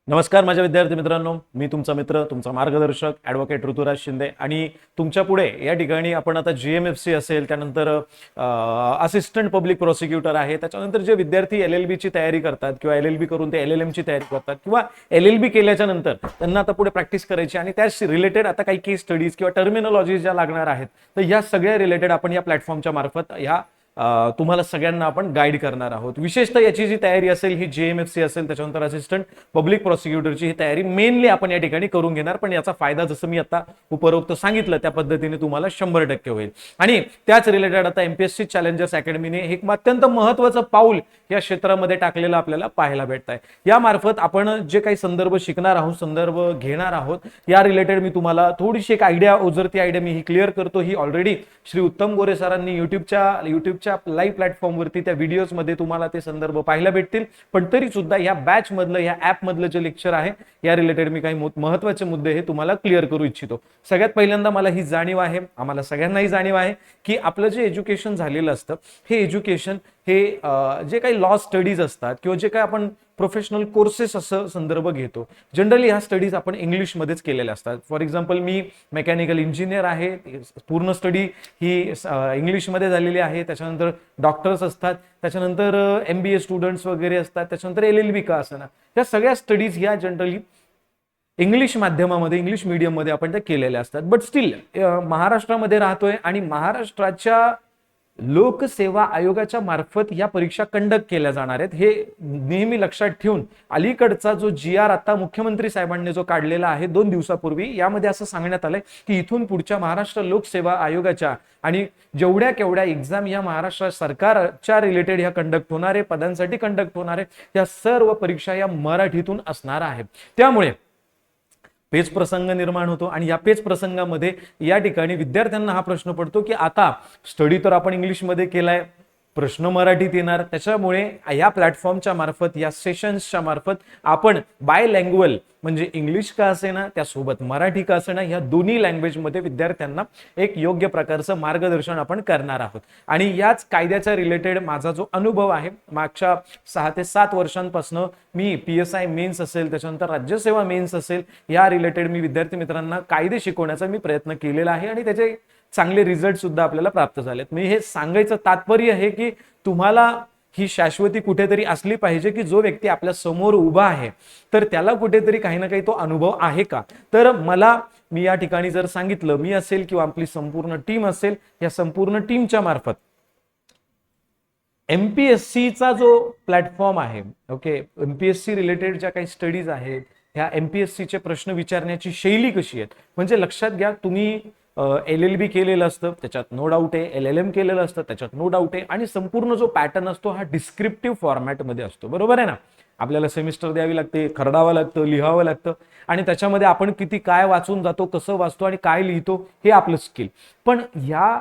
नमस्कार माझ्या विद्यार्थी मित्रांनो, मी तुमचा मित्र, तुमचा मार्गदर्शक ॲडव्होकेट ऋतुराज शिंदे आणि तुमच्या पुढे या ठिकाणी आपण आता GMFC असेल, त्यानंतर असिस्टंट पब्लिक प्रोसिक्युटर आहे, त्याच्यानंतर जे विद्यार्थी LLB ची तयारी करतात किंवा LLB करून ते LLM ची तयारी करतात किंवा LLB केल्याच्या नंतर त्यांना आता पुढे प्रॅक्टिस करायची आणि त्याशी रिलेटेड आता काही केस स्टडीज किंवा टर्मिनॉलॉजी ज्या लागणार आहेत, तर या सगळ्या रिलेटेड आपण या प्लॅटफॉर्मच्या मार्फत तुम्हाला सगळ्यांना आपण गाईड करणार आहोत. विशेषतः याची जी तयारी असेल ही GMFC असेल, त्याच्यानंतर असिस्टंट पब्लिक प्रोसिक्युटरची ही तयारी मेनली आपण या ठिकाणी करून घेणार. पण याचा फायदा जसं मी आता उपरोक्त सांगितलं त्या पद्धतीने तुम्हाला 100% होईल. आणि त्याच रिलेटेड आता MPSC चॅलेंजर्स अकॅडमीने एक अत्यंत महत्त्वाचं पाऊल या क्षेत्रामध्ये टाकलेलं आपल्याला पाहायला भेटत आहे. या मार्फत आपण जे काही संदर्भ शिकणार आहोत, संदर्भ घेणार आहोत, या रिलेटेड मी तुम्हाला थोडीशी एक आयडिया ओझरती आयडिया मी ही क्लिअर करतो. ही ऑलरेडी श्री उत्तम गोरे सरांनी युट्यूबच्या लाईव्ह प्लॅटफॉर्मवरती त्या व्हिडिओजमध्ये तुम्हाला ते संदर्भ पाहायला भेटतील. पण तरी सुद्धा या बॅच मधलं, या ऍप मधलं जे लेक्चर आहे या रिलेटेड मी काही महत्त्वाचे मुद्दे हे तुम्हाला क्लिअर करू इच्छितो. सगळ्यात पहिल्यांदा मला ही जाणीव आहे, आम्हाला सगळ्यांनाही जाणीव आहे की आपलं जे एज्युकेशन झालेलं असतं हे एज्युकेशन हे जे काही लॉ स्टडीज असतात किंवा जे काही आपण प्रोफेशनल कोर्सेस असं संदर्भ घेतो, जनरली ह्या स्टडीज आपण इंग्लिशमध्येच केलेल्या असतात. For example me mechanical engineer आहे, पूर्ण स्टडी ही इंग्लिशमध्ये झालेली आहे. त्याच्यानंतर डॉक्टर्स असतात, त्याच्यानंतर MBA स्टुडंट्स वगैरे असतात, त्याच्यानंतर LLB का असणार, या सगळ्या स्टडीज ह्या जनरली इंग्लिश माध्यमामध्ये, इंग्लिश मीडियममध्ये आपण त्या केलेल्या असतात. बट स्टील महाराष्ट्रामध्ये राहतोय आणि महाराष्ट्राच्या लोकसेवा आयोगाच्या मार्फत या परीक्षा कंडक्ट केल्या जाणार आहेत हे नेहमी लक्षात ठेवून अलीकडचा जो GR आता मुख्यमंत्री साहेबांनी जो काढलेला आहे 2 दिवसापूर्वी, यामध्ये असं सांगण्यात आलंय की इथून पुढच्या महाराष्ट्र लोकसेवा आयोगाच्या आणि जेवढ्या केवढ्या एक्झाम या महाराष्ट्र सरकारच्या रिलेटेड ह्या कंडक्ट होणारे, पदांसाठी कंडक्ट होणारे, या सर्व परीक्षा या मराठीतून असणार आहेत. त्यामुळे पेच प्रसंग निर्माण होतो आणि या पेच प्रसंगामध्ये या ठिकाणी विद्यार्थ्यांना हा प्रश्न पडतो की आता स्टडी तर आपण इंग्लिशमध्ये केलाय, प्रश्न मराठीत येणार. त्याच्यामुळे या प्लॅटफॉर्मच्या मार्फत, या सेशन्सच्या मार्फत आपण बायलँग्वेज म्हणजे इंग्लिश का असेना, त्यासोबत मराठी का असेना, या दोन्ही लँग्वेजमध्ये विद्यार्थ्यांना एक योग्य प्रकारचं मार्गदर्शन आपण करणार आहोत. आणि याच कायद्याच्या रिलेटेड माझा जो अनुभव आहे, मागच्या 6 ते 7 वर्षांपासून मी PSI मेन्स असेल, त्याच्यानंतर राज्यसेवा मेन्स असेल, या रिलेटेड मी विद्यार्थी मित्रांना कायदे शिकवण्याचा मी प्रयत्न केलेला आहे आणि त्याचे चांगले रिझल्ट सुद्धा आपल्याला प्राप्त झालेत. मी हे सांगायचं तात्पर्य आहे की तुम्हाला ही शाश्वती कुठेतरी असली पाहिजे की जो व्यक्ती आपल्या समोर उभा आहे तर त्याला कुठेतरी काही ना काही तो अनुभव आहे का. तर मी या ठिकाणी जर सांगितलं, मी असेल किंवा आपली संपूर्ण टीम असेल, या संपूर्ण टीमच्या मार्फत MPSC चा जो प्लॅटफॉर्म आहे, ओके, MPSC रिलेटेड ज्या काही स्टडीज आहेत, ह्या MPSC चे प्रश्न विचारण्याची शैली कशी आहे, म्हणजे लक्षात घ्या, तुम्ही LLB केलेलं असतं त्याच्यात नो डाऊट आहे, LLM केलेलं असतं त्याच्यात नो डाऊट आहे, आणि संपूर्ण जो पॅटर्न असतो हा डिस्क्रिप्टिव्ह फॉर्मॅटमध्ये असतो. बरोबर आहे ना. आपल्याला सेमिस्टर द्यावी लागते, खरडावं लागतं, लिहावं लागतं आणि त्याच्यामध्ये आपण किती काय वाचून जातो, कसं वाचतो आणि काय लिहितो हे आपलं स्किल. पण या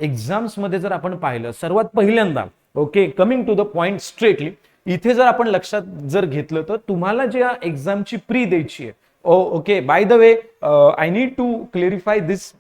एक्झाम्समध्ये जर आपण पाहिलं, सर्वात पहिल्यांदा, okay, coming to the point straightly, इथे जर आपण लक्षात जर घेतलं तर तुम्हाला जे एक्झामची प्री द्यायची आहे, okay, by the way I need to clarify this,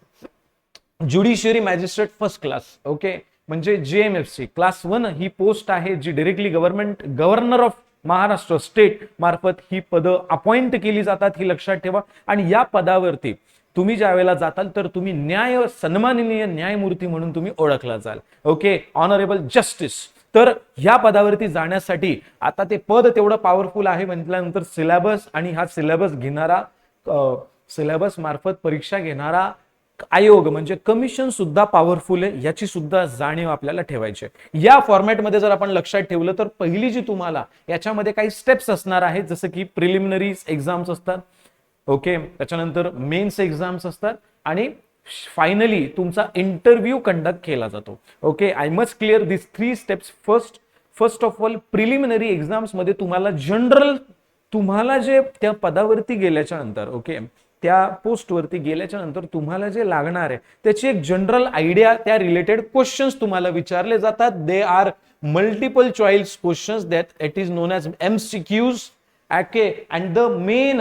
judiciary magistrate first class, okay, म्हणजे GMFC क्लास 1 ही पोस्ट आहे जी directly governor of Maharashtra state मार्फत ही पदं अपॉइंट केली जातात, ही लक्षात ठेवा. आणि या पदावरती तुम्ही ज्या वेळेला जाताल तर तुम्ही सन्माननीय न्यायमूर्ती म्हणून तुम्ही ओळखला जाल, ओके, ऑनरेबल जस्टिस. तर ह्या पदावरती जाण्यासाठी आता ते पद तेवढं पॉवरफुल आहे म्हटल्यानंतर सिलेबस आणि हा सिलेबस घेणारा, सिलेबस मार्फत परीक्षा घेणारा आयोग म्हणजे कमिशन सुद्धा पॉवरफुल आहे, याची सुद्धा जाणीव आपल्याला ठेवायची आहे. या फॉर्मॅटमध्ये जर आपण लक्षात ठेवलं तर पहिली जी तुम्हाला याच्यामध्ये काही स्टेप्स असणार आहेत, जसं की प्रिलिमिनरी एक्झाम्स असतात, ओके, त्याच्यानंतर मेन्स एक्झाम्स असतात आणि फायनली तुमचा इंटरव्ह्यू कंडक्ट केला जातो. Okay, I must clear this 3 steps. First of all, preliminary exams मध्ये तुम्हाला जनरल, तुम्हाला जे त्या पदावरती गेल्याच्या नंतर, ओके, त्या पोस्टवरती गेल्याच्या नंतर तुम्हाला जे लागणार आहे त्याची एक जनरल आयडिया, त्या रिलेटेड क्वेश्चन्स तुम्हाला विचारले जातात. They are multiple choice questions that it is known as MCQs, okay, and the main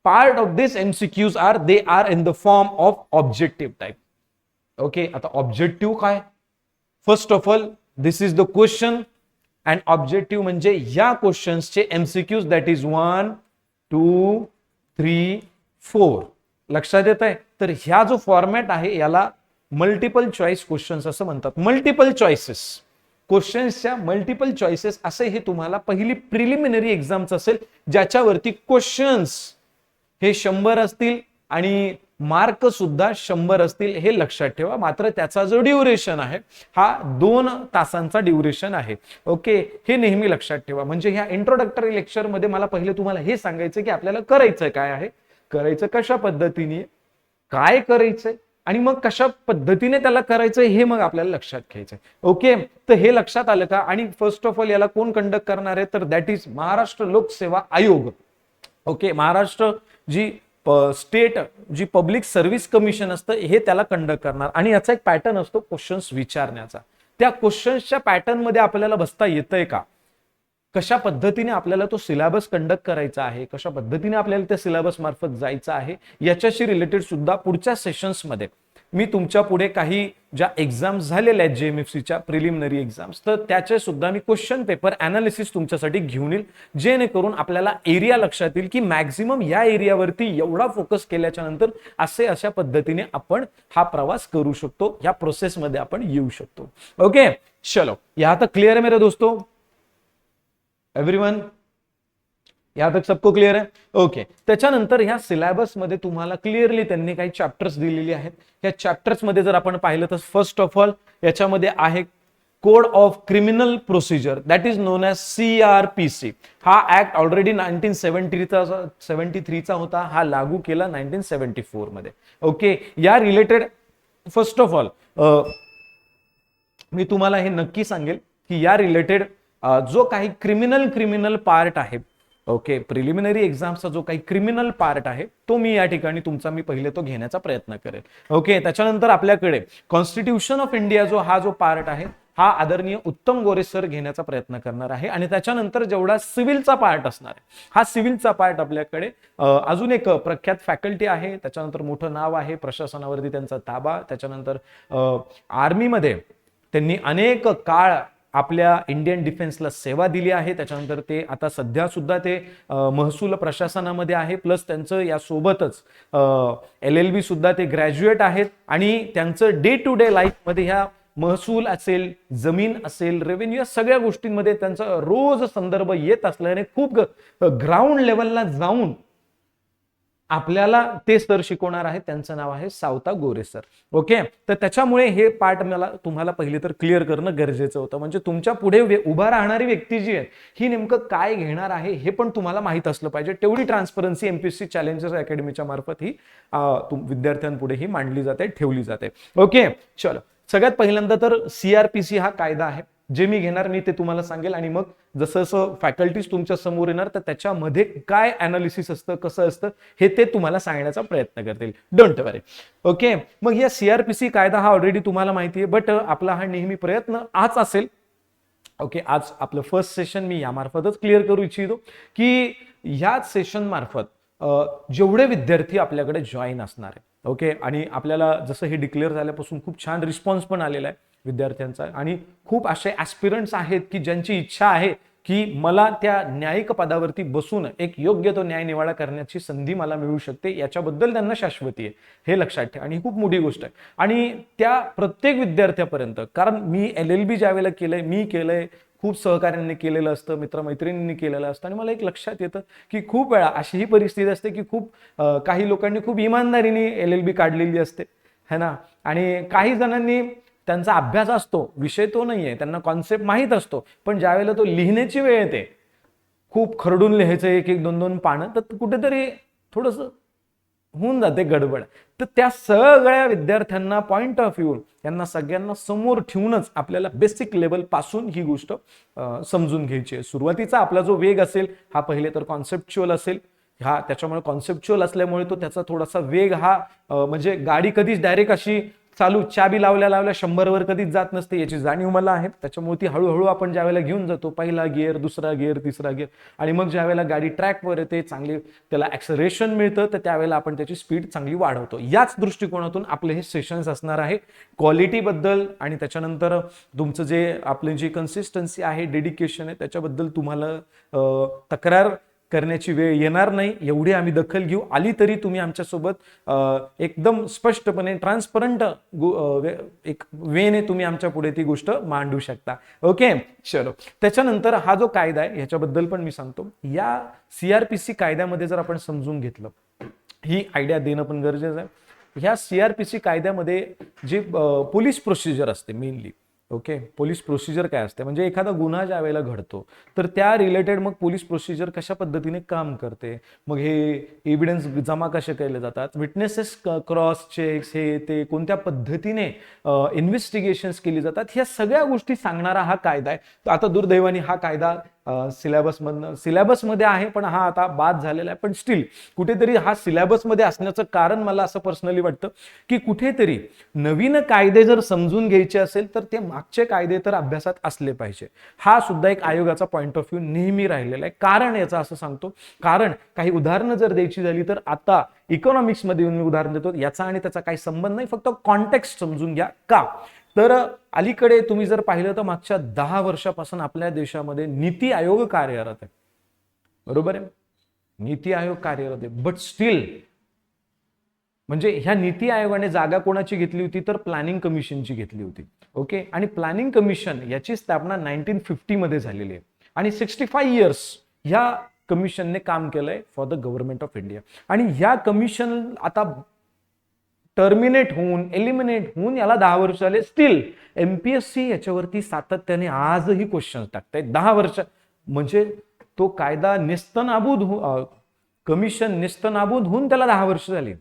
part of this MCQs they are in the form of objective type. Okay, आता objective काय? First of all, this is the question and objective म्हणजे या क्वेश्चन्सचे MCQs, that is 1 2 3 4. लक्षात येत आहे? तर ह्या जो फॉर्मॅट आहे याला मल्टिपल चॉईस क्वेश्चन्स असं म्हणतात. मल्टिपल चॉईसेस क्वेश्चन्सच्या मल्टिपल चॉईसेस असे हे तुम्हाला पहिली प्रिलिमिनरी एक्झाम्स असेल, ज्याच्यावरती क्वेश्चन्स हे 100 असतील आणि मार्क सुद्धा 100 असतील, हे लक्षात ठेवा. मात्र त्याचा जो ड्युरेशन आहे हा 2 तासांचा ड्युरेशन आहे. ओके, हे नेहमी लक्षात ठेवा. म्हणजे ह्या इंट्रोडक्टरी लेक्चर मध्ये मला पहिले तुम्हाला हे सांगायचं की आपल्याला करायचं काय आहे, करायचं कशा पद्धतीने, काय करायचंय आणि मग कशा पद्धतीने त्याला करायचं हे मग आपल्याला लक्षात घ्यायचंय. ओके, तर हे लक्षात आलं का? आणि फर्स्ट ऑफ ऑल याला कोण कंडक्ट करणार आहे, तर दॅट इज महाराष्ट्र लोकसेवा आयोग. ओके, महाराष्ट्र जी स्टेट जी पब्लिक सर्व्हिस कमिशन असतं हे त्याला कंडक्ट करणार. आणि याचा एक पॅटर्न असतो क्वेश्चन्स विचारण्याचा. त्या क्वेश्चन्सच्या पॅटर्न मध्ये आपल्याला बसता येतंय का, कशा पद्धतीने आपल्याला तो सिलेबस कंडक्ट करायचा आहे, कशा पद्धतीने आपल्याला त्या सिलेबस मार्फत जायचं आहे, याच्याशी रिलेटेड सुद्धा पुढच्या सेशन्स मध्ये मी तुमच्या पुढे काही ज्या एक्झाम्स झालेल्या आहेत जेएमएफसीच्या प्रिलिमिनरी एक्झाम्स, तर त्याचे सुद्धा मी क्वेश्चन पेपर अनालिसिस तुमच्यासाठी घेऊन येईल, जेणेकरून आपल्याला एरिया लक्षात येईल की मॅक्झिमम या एरियावरती एवढा फोकस केल्याच्या नंतर अशा पद्धतीने आपण हा प्रवास करू शकतो, या प्रोसेसमध्ये आपण येऊ शकतो. ओके, चलो, यहां तक क्लियर है मेरे दोस्तों? एव्हरीवन, यहां तक सबको क्लियर है? ओके. त्याच्यानंतर ह्या सिलेबस मध्ये तुम्हाला क्लिअरली त्यांनी काही चॅप्टर्स दिलेली आहेत. या चॅप्टर्स मध्ये जर आपण पाहिलं तर फर्स्ट ऑफ ऑल याच्यामध्ये आहे code of criminal procedure, that is known as CRPC. हा ऍक्ट ऑलरेडी 1973 चा होता, हा लागू केला 1974 मध्ये. ओके, या रिलेटेड फर्स्ट ऑफ ऑल मी तुम्हाला हे नक्की सांगेल की या रिलेटेड जो काही क्रिमिनल पार्ट आहे, ओके, प्रिलिमिनरी एक्झामचा जो काही क्रिमिनल पार्ट आहे तो मी या ठिकाणी तुमचा मी पहिले तो घेण्याचा प्रयत्न करेल. ओके, त्याच्यानंतर आपल्याकडे कॉन्स्टिट्यूशन ऑफ इंडिया जो पार्ट आहे हा आदरणीय उत्तम गोरे सर घेण्याचा प्रयत्न करणार आहे. आणि त्याच्यानंतर जेवढा सिव्हिलचा पार्ट असणार आहे, हा सिव्हिलचा पार्ट आपल्याकडे अजून एक प्रख्यात फॅकल्टी आहे, त्याच्यानंतर मोठं नाव आहे, प्रशासनावरती त्यांचा ताबा, त्याच्यानंतर आर्मीमध्ये त्यांनी अनेक काळ आपल्या इंडियन डिफेन्सला सेवा दिली आहे. त्याच्यानंतर ते आता सध्या सुद्धा ते महसूल प्रशासनामध्ये आहे, प्लस त्यांचं यासोबतच LLB सुद्धा ते ग्रॅज्युएट आहेत. आणि त्यांचं डे टू डे लाईफ मध्ये ह्या महसूल असेल, जमीन असेल, रेव्हेन्यू, या सगळ्या गोष्टींमध्ये त्यांचा रोज संदर्भ येत असल्याने खूप ग्राउंड लेवलला जाऊन आपल्याला ते सर शिकवणार आहेत. त्यांचं नाव आहे सावता गोरे सर. ओके, तर त्याच्यामुळे हे पार्ट मला तुम्हाला पहिले तर क्लिअर करणं गरजेचं होतं. म्हणजे तुमच्या पुढे उभा राहणारी व्यक्ती जी आहे ही नेमकं काय घेणार आहे हे पण तुम्हाला माहित असलं पाहिजे. तेवढी ट्रान्सपरन्सी एमपीएससी चॅलेंजर्स अकॅडमीच्या मार्फत ही विद्यार्थ्यांपुढे ही मांडली जाते, ठेवली जाते. ओके, चलो, सगळ्यात पहिल्यांदा तर CRPC हा कायदा आहे, जे मी घेणार मी ते तुम्हाला सांगेल. आणि मग जसं जसं फॅकल्टीज तुमच्या समोर येणार तर त्याच्यामध्ये काय अनालिसिस असतं, कसं असतं हे ते तुम्हाला सांगण्याचा प्रयत्न करतील. Don't worry. ओके, मग या CRPC कायदा हा ऑलरेडी तुम्हाला माहिती आहे, बट आपला हा नेहमी प्रयत्न आज असेल. ओके, आज आपलं फर्स्ट सेशन मी यामार्फतच क्लिअर करू इच्छितो की ह्याच सेशन मार्फत जेवढे विद्यार्थी आपल्याकडे जॉईन असणार आहे, ओके, आणि आपल्याला जसं हे डिक्लेअर झाल्यापासून खूप छान रिस्पॉन्स पण आलेला आहे विद्यार्थ्यांचा. आणि खूप असे ऍस्पिरंट्स आहेत की ज्यांची इच्छा आहे की मला त्या न्यायिक पदावरती बसून एक योग्य तो न्याय निवाडा करण्याची संधी मला मिळू शकते, याच्याबद्दल त्यांना शाश्वती आहे, हे लक्षात ठेवा. आणि खूप मोठी गोष्ट आहे. आणि त्या प्रत्येक विद्यार्थ्यापर्यंत, कारण मी LLB ज्या वेळेला केलंय, मी केलंय, खूप सहकार्यांनी केलेलं असतं, मित्रमैत्रिणींनी केलेलं असतं. आणि मला एक लक्षात येतं की खूप वेळा अशी ही परिस्थिती असते की खूप काही लोकांनी खूप इमानदारीने LLB काढलेली असते, है ना. आणि काही जणांनी त्यांचा अभ्यास असतो, विषय तो नाहीये, त्यांना कॉन्सेप्ट माहीत असतो, पण ज्यावेळेला तो लिहिण्याची वेळ येते, खूप खरडून लिहायचं, एक एक दोन दोन पानं, तर कुठेतरी थोडंसं होऊन जाते गडबड. तर त्या सगळ्या विद्यार्थ्यांना पॉइंट ऑफ व्ह्यू यांना सगळ्यांना समोर ठेवूनच आपल्याला बेसिक लेवल पासून ही गोष्ट समजून घ्यायची आहे. सुरुवातीचा आपला जो वेग असेल हा पहिले तर कॉन्सेप्च्युअल असेल. हा त्याच्यामुळे कॉन्सेप्च्युअल असल्यामुळे तो त्याचा थोडासा वेग हा म्हणजे गाडी कधीच डायरेक्ट अशी चालू चाबी लावल्या लावल्या 100वर कधीच जात नसते, याची जाणीव मला आहे. त्याच्यामुळे ती हळूहळू आपण ज्या वेळेला घेऊन जातो, पहिला गिअर, दुसरा गिअर, तिसरा गिअर, आणि मग ज्या वेळेला गाडी ट्रॅकवर येते, चांगली त्याला ऍक्सलरेशन मिळतं, तर त्यावेळेला आपण त्याची स्पीड चांगली वाढवतो. याच दृष्टिकोनातून आपले हे सेशन्स असणार आहे क्वालिटी बद्दल, आणि त्याच्यानंतर तुमचं जे आपली जी कन्सिस्टन्सी आहे, डेडिकेशन आहे, त्याच्याबद्दल तुम्हाला तक्रार करण्याची वेळ येणार नाही, एवढी आम्ही दखल घेऊ. आली तरी तुम्ही आमच्यासोबत एकदम स्पष्टपणे ट्रान्सपरंट एक वेने तुम्ही आमच्या पुढे ती गोष्ट मांडू शकता. ओके, चलो. त्याच्यानंतर हा जो कायदा आहे ह्याच्याबद्दल पण मी सांगतो. या CRPC कायद्यामध्ये जर आपण समजून घेतलं, ही आयडिया देणं पण गरजेचं आहे. ह्या CRPC कायद्यामध्ये जे पोलीस प्रोसिजर असते मेनली, ओके, पोलीस प्रोसिजर काय असते, म्हणजे एखादा गुन्हा ज्या वेळेला घडतो तर त्या रिलेटेड मग पोलीस प्रोसिजर कशा पद्धतीने काम करते, मग हे एव्हिडन्स जमा कसे केले जातात, विटनेसेस क्रॉस चेक्स, हे ते कोणत्या पद्धतीने इन्व्हेस्टिगेशन्स केली जातात, ह्या सगळ्या गोष्टी सांगणारा हा कायदा आहे. तर आता दुर्दैवाने हा कायदा सिलेबसमध्ये आहे, पण हा आता बाद झालेला आहे. पण स्टील कुठेतरी हा सिलेबसमध्ये असण्याचं कारण मला असं पर्सनली वाटतं की कुठेतरी नवीन कायदे जर समजून घ्यायचे असेल तर ते मागचे कायदे तर अभ्यासात असले पाहिजे. हा सुद्धा एक आयोगाचा पॉइंट ऑफ व्ह्यू नेहमी राहिलेला आहे. कारण याचं असं सांगतो, कारण काही उदाहरणं जर द्यायची झाली तर आता इकॉनॉमिक्स मध्ये मी उदाहरण देतो, याचा आणि त्याचा काही संबंध नाही, फक्त कॉन्टेक्स्ट समजून घ्या. का तर अलीकडे तुम्ही जर पाहिलं तर मागच्या 10 वर्षापासून आपल्या देशामध्ये नीती आयोग कार्यरत आहे, बरोबर आहे, नीती आयोग कार्यरत आहे. बट स्टील म्हणजे ह्या नीती आयोगाने जागा कोणाची घेतली होती तर प्लॅनिंग कमिशनची घेतली होती. ओके, आणि प्लॅनिंग कमिशन याची स्थापना 1950 मध्ये झालेली आहे, आणि 65 इयर्स ह्या कमिशनने काम केलंय for the government of India. आणि ह्या कमिशन आता टर्मिनेट होऊन, एलिमिनेट होऊन याला 10 वर्ष झाले. स्टील MPSC याच्यावरती सातत्याने आजही क्वेश्चन टाकतायत. 10 वर्ष म्हणजे तो कायदा नेस्तनाबूद कमिशन नेस्तनाबूद होऊन त्याला 10 वर्ष झाली,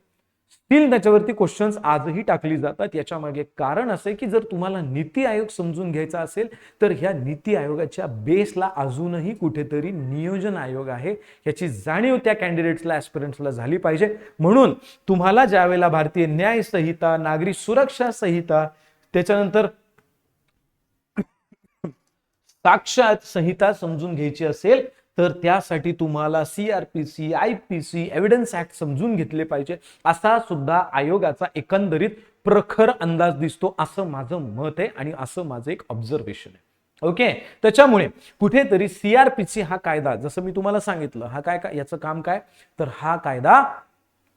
स्टील त्याच्यावरती क्वेश्चन्स आजही टाकली जातात. याच्या मागे कारण असं आहे की जर तुम्हाला नीती आयोग समजून घ्यायचा असेल तर ह्या नीती आयोगाच्या बेसला अजूनही कुठेतरी नियोजन आयोग आहे, याची जाणीव त्या कॅन्डिडेट्सला, ऍस्पिरंट्सला झाली पाहिजे. म्हणून तुम्हाला ज्यावेळेला भारतीय न्याय संहिता, नागरी सुरक्षा संहिता, त्याच्यानंतर साक्ष्य संहिता समजून घ्यायची असेल तर त्यासाठी तुम्हाला CRPC, IPC, एव्हिडन्स ऍक्ट समजून घेतले पाहिजे. असा सुद्धा आयोगाचा एकंदरीत प्रखर अंदाज दिसतो, असं माझं मत आहे आणि असं माझं एक ऑब्झर्वेशन आहे. ओके, त्याच्यामुळे कुठेतरी CRPC हा कायदा, जसं मी तुम्हाला सांगितलं, हा काय याचं काम काय, तर हा कायदा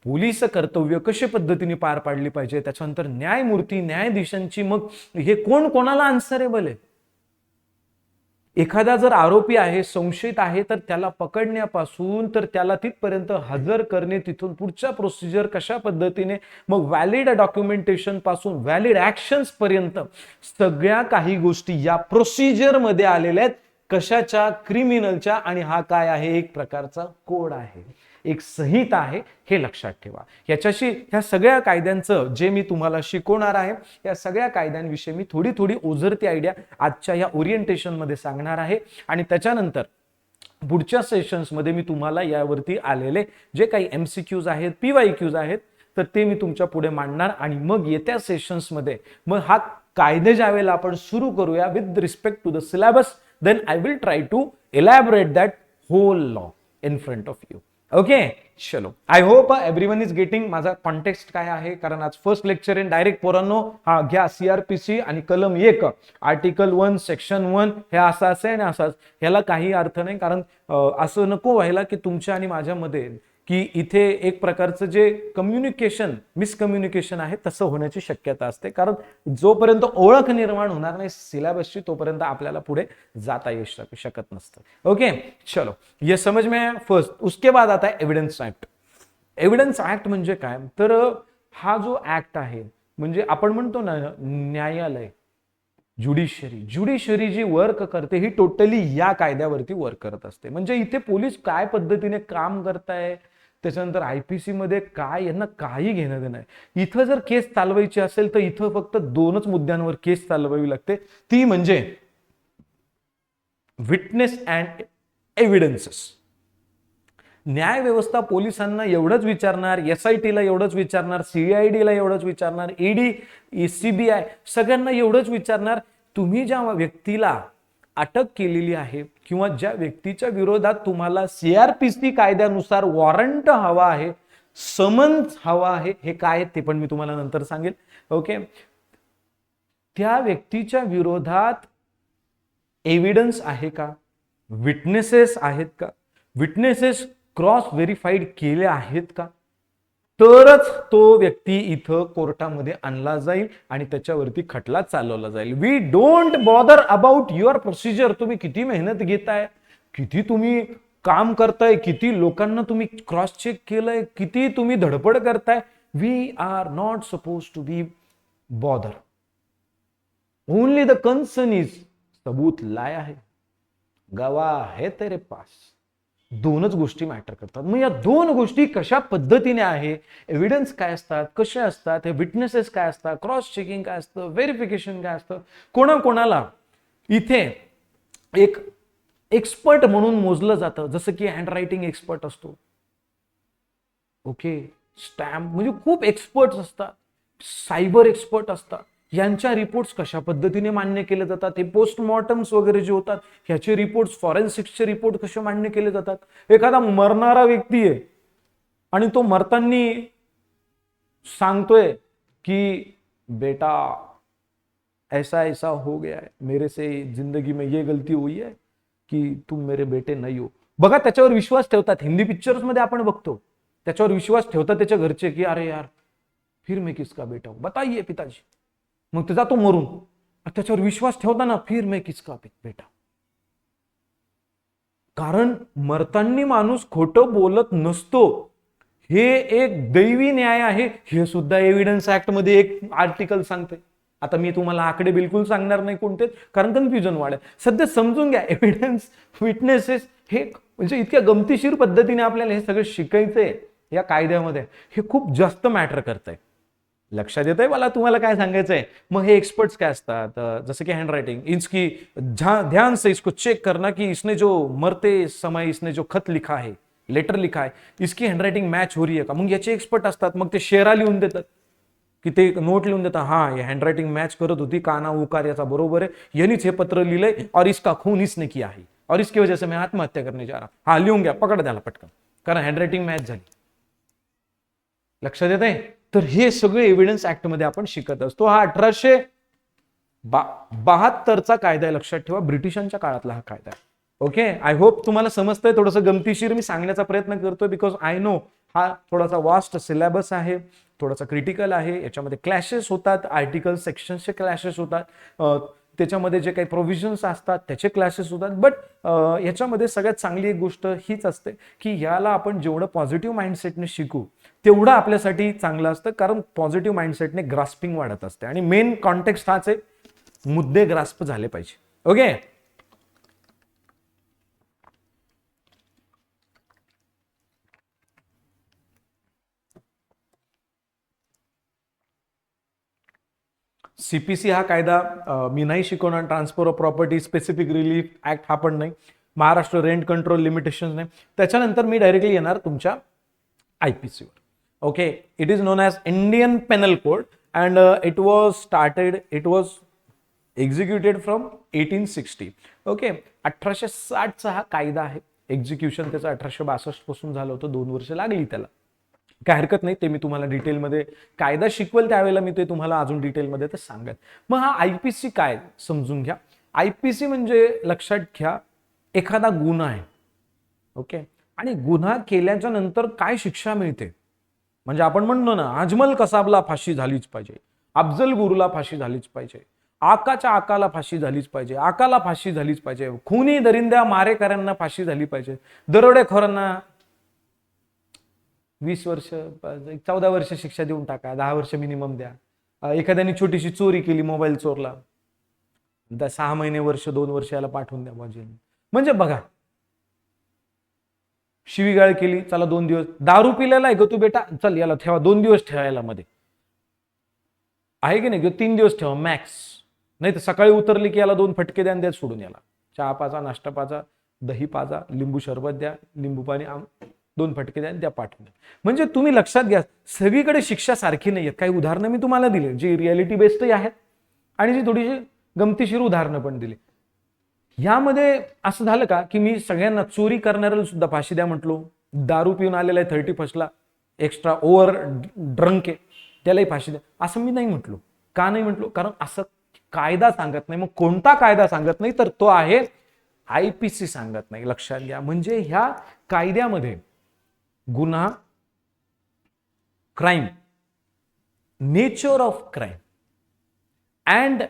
पोलीस कर्तव्य कशा पद्धतीने पार पाडली पाहिजे, त्याच्यानंतर न्यायमूर्ती, न्यायाधीशांची, मग हे कोण कोणाला आन्सरेबल आहे. एखादा जर आरोपी आहे, संशयित आहे, तर त्याला पकडण्यापासून तर त्याला तिथपर्यंत हजर करणे, तिथून पुढच्या प्रोसिजर कशा पद्धतीने, मग व्हॅलिड डॉक्युमेंटेशन पासून व्हॅलिड ऍक्शन्स पर्यंत सगळ्या काही गोष्टी या प्रोसिजर मध्ये आलेल्या आहेत. कशाच्या, क्रिमिनलच्या. आणि हा काय आहे, एक प्रकारचा कोड आहे, एक संहिता आहे, हे लक्षात ठेवा. याच्याशी ह्या सगळ्या कायद्यांचं जे मी तुम्हाला शिकवणार आहे, या सगळ्या कायद्यांविषयी मी थोडी थोडी ओझरती आयडिया आजच्या या ओरिएंटेशन मध्ये सांगणार आहे. आणि त्याच्यानंतर पुढच्या सेशन्स मध्ये मी तुम्हाला यावरती आलेले जे काही MCQs आहेत, PYQs आहेत, तर ते मी तुमच्या पुढे मांडणार. आणि मग येत्या सेशन्स मध्ये मग हा कायदे ज्या वेळेला आपण सुरू करूया with respect to the syllabus, then I will try to elaborate that whole law in front of you. Okay, चलो. I hope everyone is getting माझा कॉन्टेक्स्ट काय आहे, कारण आज फर्स्ट लेक्चर आहे. डायरेक्ट पोरांनो हा घ्या CRPC आणि कलम 1 आर्टिकल 1 सेक्शन 1 हे असं आहे आणि असंच, ह्याला काही अर्थ नाही. कारण असं नको व्हायला की तुमच्या आणि माझ्यामध्ये की इथे एक प्रकारचं जे कम्युनिकेशन, मिसकम्युनिकेशन आहे तसं होण्याची शक्यता असते. कारण जोपर्यंत ओळख निर्माण होणार नाही सिलेबसची तोपर्यंत आपल्याला पुढे जाता येऊ शकत नसतं. ओके, चलो, ये समझ में आया फर्स्ट. उसके बाद आता है एव्हिडन्स ऍक्ट. एव्हिडन्स ऍक्ट म्हणजे काय, तर हा जो ऍक्ट आहे म्हणजे आपण म्हणतो ना न्यायालय, ज्युडिशरी जी वर्क करते ही टोटली या कायद्यावरती वर्क करत असते. म्हणजे इथे पोलीस काय पद्धतीने काम करताय, त्याच्यानंतर IPC मध्ये काय, यांना काही घेणं देणं नाही. इथं जर केस चालवायची असेल तर इथं फक्त 2च मुद्द्यांवर केस चालवावी लागते, ती म्हणजे विटनेस अँड एव्हिडन्सेस. न्याय व्यवस्था पोलिसांना एवढंच विचारणार, SIT ला एवढंच विचारणार, CID ला एवढंच विचारणार, ED, CBI सगळ्यांना एवढंच विचारणार, तुम्ही ज्या व्यक्तीला अटक केलेली आहे किंवा ज्या व्यक्तीच्या विरोधात तुम्हाला CRPC कायद्यानुसार वॉरंट हवा आहे, समन्स हवा आहे, हे काय ते पण मी तुम्हाला नंतर सांगेल. ओके, त्या व्यक्तीच्या विरोधात एव्हिडन्स आहे का, विटनेसेस आहेत का, विटनेसेस क्रॉस व्हेरीफाईड केले आहेत का, तरच तो व्यक्ती इथं कोर्टामध्ये आणला जाईल आणि त्याच्यावरती खटला चालवला जाईल. We don't bother about your procedure. तुम्ही किती मेहनत घेताय, किती तुम्ही काम करताय, किती लोकांना तुम्ही क्रॉस चेक केलंय, किती तुम्ही धडपड करताय. We are not suppose to be bother. Only the concern is सबूत लाया है, गवाह है तेरे पास. दोनच गोष्टी मॅटर करतात. मग या दोन गोष्टी कशा पद्धतीने आहे, एव्हिडन्स काय असतात, कसे असतात, हे विटनेसेस काय असतात, क्रॉस चेकिंग काय असतं, व्हेरिफिकेशन काय असतं, कोणाकोणाला इथे एक एक्सपर्ट म्हणून मोजलं जातं, जसं की हँडरायटिंग एक्सपर्ट असतो. ओके, स्टॅम्प म्हणजे खूप एक्सपर्ट्स असतात, सायबर एक्सपर्ट असतात. यांच्या रिपोर्ट्स कशा पद्धतीने मान्य केले जातात, हे पोस्टमॉर्टम्स वगैरे जे होतात ह्याचे रिपोर्ट्स, फॉरेन्सिक्सचे रिपोर्ट कसे मान्य केले जातात. एखादा मरणारा व्यक्ती आहे आणि तो मरताना सांगतोय की बेटा ऐसा ऐसा हो गया है, मेरे से जिंदगी में ये गलती हुई है की तुम मेरे बेटे नहीं हो. बघा, त्याच्यावर विश्वास ठेवतात. हिंदी पिक्चर्स मध्ये आपण बघतो, त्याच्यावर विश्वास ठेवतात त्याच्या घरचे की अरे यार फिर मैं किसका बेटा हूं, बताइए पिताजी. मग ते जातो मरून, त्याच्यावर विश्वास ठेवताना फिर मैं किसका बेटा. कारण मरताना माणूस खोटं बोलत नसतो, हे एक दैवी न्याय आहे. हे सुद्धा एव्हिडन्स ऍक्ट मध्ये एक आर्टिकल सांगते. आता मी तुम्हाला आकडे बिलकुल सांगणार नाही कोणते, कारण कन्फ्युजन वाढेल. सध्या समजून घ्या, एव्हिडन्स, विटनेसेस हे म्हणजे इतक्या गमतीशीर पद्धतीने आपल्याला हे सगळं शिकायचंय या कायद्यामध्ये. हे खूप जास्त मॅटर करतंय. लक्षात येतंय मला तुम्हाला काय सांगायचंय. मग हे एक्सपर्ट्स काय असतात, जसं की हँडरायटिंग, इसकी ध्यान से इसको चेक करना कि इसने जो मरते समय इसने जो खत लिखा है, लेटर लिखा है, इसकी हँडरायटिंग मॅच हो रही है का. मग याचे एक्सपर्ट असतात. मग ते शेरा लिहून देतात, की ते नोट लिहून देतात, हा हे हँडरायटिंग मॅच करत होती, काना उकार याचा बरोबर आहे, यांनीच हे पत्र लिहिलंय और इसका खून इसने किया है और इसकी वजह से मैं आत्महत्या करने जा रहा. हा लिहून घ्या, पकडा त्याला पटकन, कारण हँडरायटिंग मॅच झाली. लक्षात येत आहे. तर हे सगळे एव्हिडन्स ऍक्ट मध्ये आपण शिकत असतो. हा 1872चा कायदा आहे, लक्षात ठेवा, ब्रिटिशांच्या काळातला हा कायदा आहे. ओके, आय होप तुम्हाला समजतंय. थोडंसं गमतीशीर मी सांगण्याचा प्रयत्न करतोय, बिकॉज आय नो हा थोडासा वास्ट सिलेबस आहे, थोडासा क्रिटिकल आहे. याच्यामध्ये क्लॅशेस होतात, आर्टिकल सेक्शनचे क्लॅशेस होतात, त्याच्यामध्ये जे काही प्रोव्हिजन्स असतात त्याचे क्लॅशेस होतात. बट याच्यामध्ये सगळ्यात चांगली एक गोष्ट हीच असते की याला आपण जेवढं पॉझिटिव्ह माइंडसेटने शिकू तेवढं आपल्यासाठी चांगलं असतं, कारण पॉझिटिव्ह माइंडसेटने ग्रास्पिंग वाढत असते. आणि मेन कॉन्टेक्स्ट हाच आहे, मुद्दे ग्रास्प झाले पाहिजे. ओके, CPC हा कायदा मी नाही शिकवणार. Transfer of property specific relief act हा पण नाही. महाराष्ट्र रेंट कंट्रोल लिमिटेशन नाही. त्याच्यानंतर मी डायरेक्टली येणार तुमच्या IPC वर. Okay, it is known as Indian penal code and it was started, it was executed from 1860. Okay, 1860चा हा कायदा आहे. एक्झिक्युशन त्याचं 1862 पासून झालं होतं, 2 वर्ष लागली त्याला. काय हरकत नाही, ते मी तुम्हाला डिटेलमध्ये कायदा शिकवेल त्यावेळेला मी ते तुम्हाला अजून डिटेलमध्ये ते सांगेन. मग हा IPC काय समजून घ्या. IPC म्हणजे लक्षात घ्या, एखादा गुन्हा आहे. ओके, आणि गुन्हा केल्याच्या नंतर काय शिक्षा मिळते. म्हणजे आपण म्हणतो ना, अजमल कसाबला फाशी झालीच पाहिजे, अफजल गुरुला फाशी झालीच पाहिजे, आकाच्या आकाला फाशी झालीच पाहिजे, आकाला फाशी झालीच पाहिजे, खुनी दरिंद्या मारेकऱ्यांना फाशी झाली पाहिजे, दरोडेखोरांना 20 वर्ष 14 वर्ष शिक्षा देऊन टाका, 10 वर्ष मिनिमम द्या. एखाद्याने छोटीशी चोरी केली, मोबाईल चोरला, 6 महिने वर्ष 2 वर्ष याला पाठवून द्या जेल. म्हणजे बघा, शिवीगाळ केली, चला 2 दिवस. दारू पिलेला आहे ग तू बेटा, चल याला ठेवा 2 दिवस ठेवायला मध्ये, आहे की नाही, 3 दिवस ठेवा मॅक्स. नाही तर सकाळी उतरली की याला 2 फटके द्या, सोडून याला चहा पाजा, नाश्ता पाजा, दही पाजा, लिंबू सरबत द्या, लिंबू पाणी. 2 फटके द्या आणि त्या पाठवून द्या. म्हणजे तुम्ही लक्षात घ्या, सगळीकडे शिक्षा सारखी नाही आहेत. काही उदाहरणं मी तुम्हाला दिली जी रियालिटी बेस्डही आहेत आणि जी थोडीशी गमतीशीर उदाहरणं पण दिली. यामध्ये असं झालं का की मी सगळ्यांना चोरी करणाऱ्याला सुद्धा फाशी द्या म्हटलो, दारू पिऊन आलेला आहे 31st एक्स्ट्रा ओव्हर ड्रंक आहे त्यालाही फाशी द्या, असं मी नाही म्हटलो. का नाही म्हटलो? कारण असं कायदा सांगत नाही. मग कोणता कायदा सांगत नाही? तर तो आहे IPC सांगत नाही. लक्षात घ्या. म्हणजे ह्या कायद्यामध्ये गुन्हा, crime, nature of crime and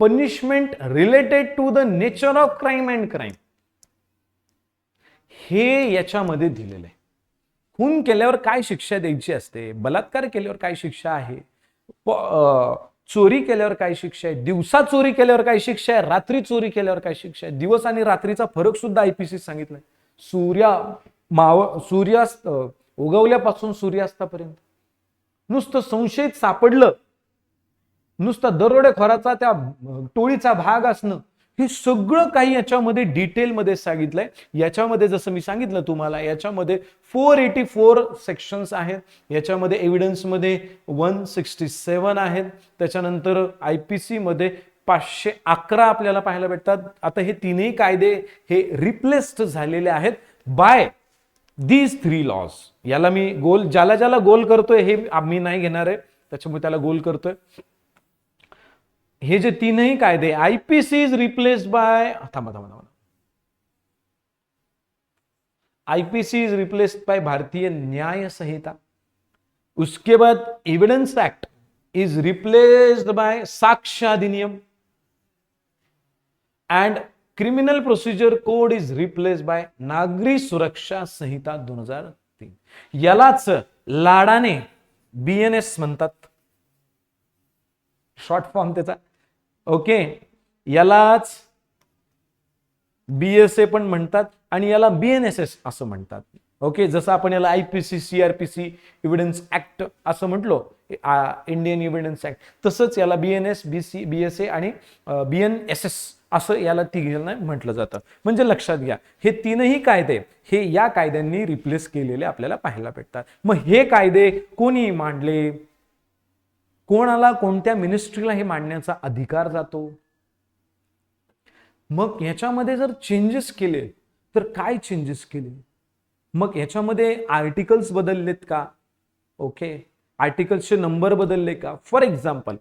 punishment related to the nature of crime and crime हे याच्यामध्ये दिलेलं आहे. खून केल्यावर काय शिक्षा द्यायची असते, बलात्कार केल्यावर काय शिक्षा आहे, चोरी केल्यावर काय शिक्षा आहे, दिवसा चोरी केल्यावर काय शिक्षा आहे, रात्री चोरी केल्यावर काय शिक्षा आहे. दिवस आणि रात्रीचा फरक सुद्धा IPC सांगितलाय. सूर्यास्त उगवल्यापासून सूर्यास्तापर्यंत नुसतं संशयित सापडलं, नुसतं दरोडेखोराचा त्या टोळीचा भाग असणं, हे सगळं काही याच्यामध्ये डिटेलमध्ये सांगितलंय. याच्यामध्ये जसं मी सांगितलं तुम्हाला, याच्यामध्ये 484 सेक्शन्स आहेत. याच्यामध्ये एव्हिडन्समध्ये 167 आहेत. त्याच्यानंतर IPC मध्ये 511 आपल्याला पाहायला भेटतात. आता हे तीनही कायदे हे रिप्लेस्ड झालेले आहेत बाय दीज 3 लॉज. याला मी गोल, ज्याला ज्याला गोल करतोय हे आम्ही नाही घेणार आहे, त्याच्यामुळे त्याला गोल करतोय. हे जे तीनही कायदे IPC is replaced by, IPC is replaced by भारतीय न्याय संहिता. उसके बाद evidence act is replaced by साक्ष्य अधिनियम end criminal procedure code is replaced by नागरी सुरक्षा संहिता 2003. यालाच लाडाने BNS म्हणतात, शॉर्ट फॉर्म त्याचा. ओके, यालाच BSA पण म्हणतात आणि याला BNSS असं म्हणतात. ओके, जसं आपण याला IPC, CRPC, एव्हिडन्स ऍक्ट असं म्हटलो, इंडियन एव्हिडन्स ऍक्ट, तसंच याला BNS, BSA आणि BNSS असं याला तिघांना म्हटलं जातं. म्हणजे लक्षात घ्या, हे तीनही कायदे हे या कायद्यांनी रिप्लेस केलेले आपल्याला पाहायला भेटतात. मग हे कायदे कोणी मांडले, कोणाला, कोणत्या मिनिस्ट्रीला हे मांडण्याचा अधिकार जातो? मग याच्यामध्ये जर चेंजेस केले तर काय चेंजेस केले? मग याच्यामध्ये आर्टिकल्स बदललेत का? ओके, आर्टिकल्सचे नंबर बदलले का? फॉर एक्झाम्पल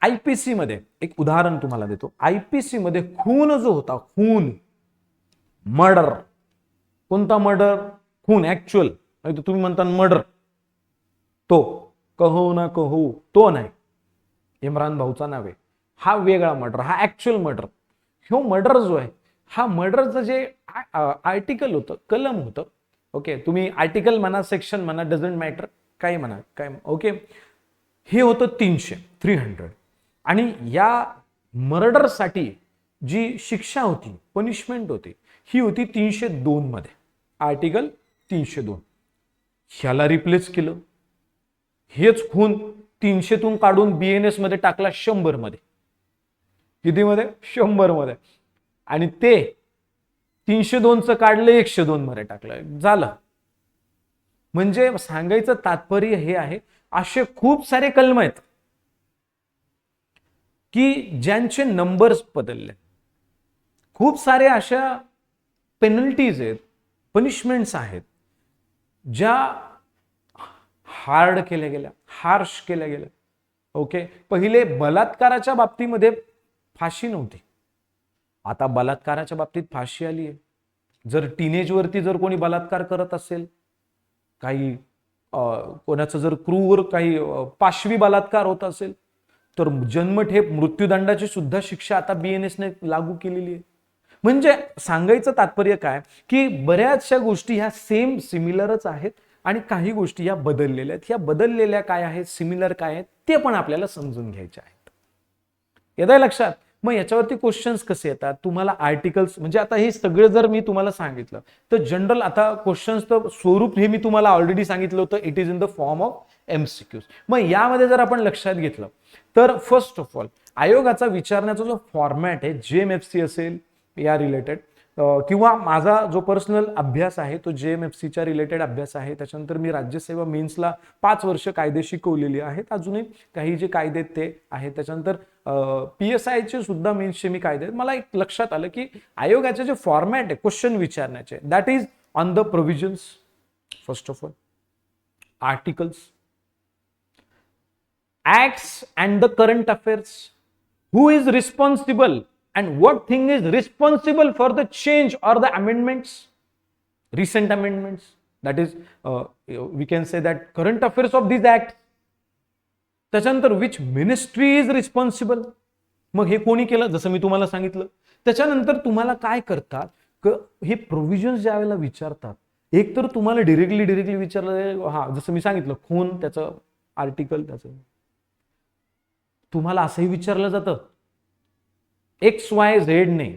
IPC मध्ये एक उदाहरण तुम्हाला देतो. IPC मध्ये खून जो होता, खून, मर्डर, कोणता मर्डर? खून ऍक्च्युअल, तुम्ही म्हणता मर्डर, तो कहो ना कहो तो नाही, इम्रान भाऊचा नाव आहे, हा वेगळा मर्डर, हा ऍक्च्युअल मर्डर. ह्यो मर्डर जो आहे, हा मर्डरचं जे आर्टिकल होतं, कलम होतं, ओके, तुम्ही आर्टिकल म्हणा, सेक्शन म्हणा, डझंट मॅटर, काय म्हणा काय, ओके, हे होतं 300 आणि या मर्डरसाठी जी शिक्षा होती, पनिशमेंट होती, ही होती 302 मध्ये, आर्टिकल 302. ह्याला रिप्लेस केलं. हेच खून 300तून काढून BNS मध्ये टाकला 100 मध्ये. किती मध्ये? 100 मध्ये. आणि ते 302चं काढलं 102 मध्ये टाकलं, झालं. म्हणजे सांगायचं तात्पर्य हे आहे, असे खूप सारे कलम आहेत की ज्यांचे नंबर्स बदलले. खूप सारे अशा पेनल्टीज आहेत, पनिशमेंट्स आहेत, ज्या हार्ड केल्या गेल्या, हार्श केल्या गेल्या. ओके, पहिले बलात्काराच्या बाबतीमध्ये फाशी नव्हती, आता बलात्काराच्या बाबतीत फाशी आली आहे. जर टीनेज वरती जर कोणी बलात्कार करत असेल, काही कोणाचं जर क्रूर काही पाशवी बलात्कार होत असेल, तर जन्मठेप मृत्यूदंडाची सुद्धा शिक्षा आता BNS ने लागू केलेली आहे. म्हणजे सांगायचं तात्पर्य काय की बऱ्याचशा गोष्टी ह्या सेम सिमिलरच आहेत आणि काही गोष्टी या बदललेल्या आहेत. ह्या बदललेल्या काय आहेत, सिमिलर काय आहेत, ते पण आपल्याला समजून घ्यायचे आहेत. येतंय लक्षात? मग याच्यावरती क्वेश्चन्स कसे येतात तुम्हाला? आर्टिकल्स म्हणजे आता हे सगळं जर मी तुम्हाला सांगितलं तर जनरल आता क्वेश्चन्सचं स्वरूप हे मी तुम्हाला ऑलरेडी सांगितलं होतं, it is in the form of MCQs. मग यामध्ये जर आपण लक्षात घेतलं तर फर्स्ट ऑफ ऑल आयोगाचा विचारण्याचा जो फॉर्मॅट आहे, JMFC असेल या रिलेटेड, किंवा माझा जो पर्सनल अभ्यास आहे तो JMFCच्या रिलेटेड अभ्यास आहे. त्याच्यानंतर मी राज्यसेवा मेन्सला 5 वर्ष कायदे शिकवलेली आहेत. अजूनही काही जे कायदे ते आहेत. त्याच्यानंतर PSIचे सुद्धा मेन्सचे मी कायदे आहेत. मला एक लक्षात आलं की आयोगाचे जे फॉर्मॅट आहे क्वेश्चन विचारण्याचे, that is on the provisions, first of all articles, acts and the current affairs, who is responsible and what thing is responsible for the change or the amendments, recent amendments, that is we can say that current affairs of these acts. त्याच्यानंतर which ministry is responsible, मग हे कोणी केलं, जसं मी तुम्हाला सांगितलं. त्याच्यानंतर तुम्हाला काय करतात, हे प्रोव्हिजन्स ज्या वेळेला विचारतात, एक तर तुम्हाला डिरेक्टली विचारलं, हा जसं मी सांगितलं खून, त्याचं आर्टिकल, त्याचं तुम्हाला असंही विचारलं जातं XYZ ने.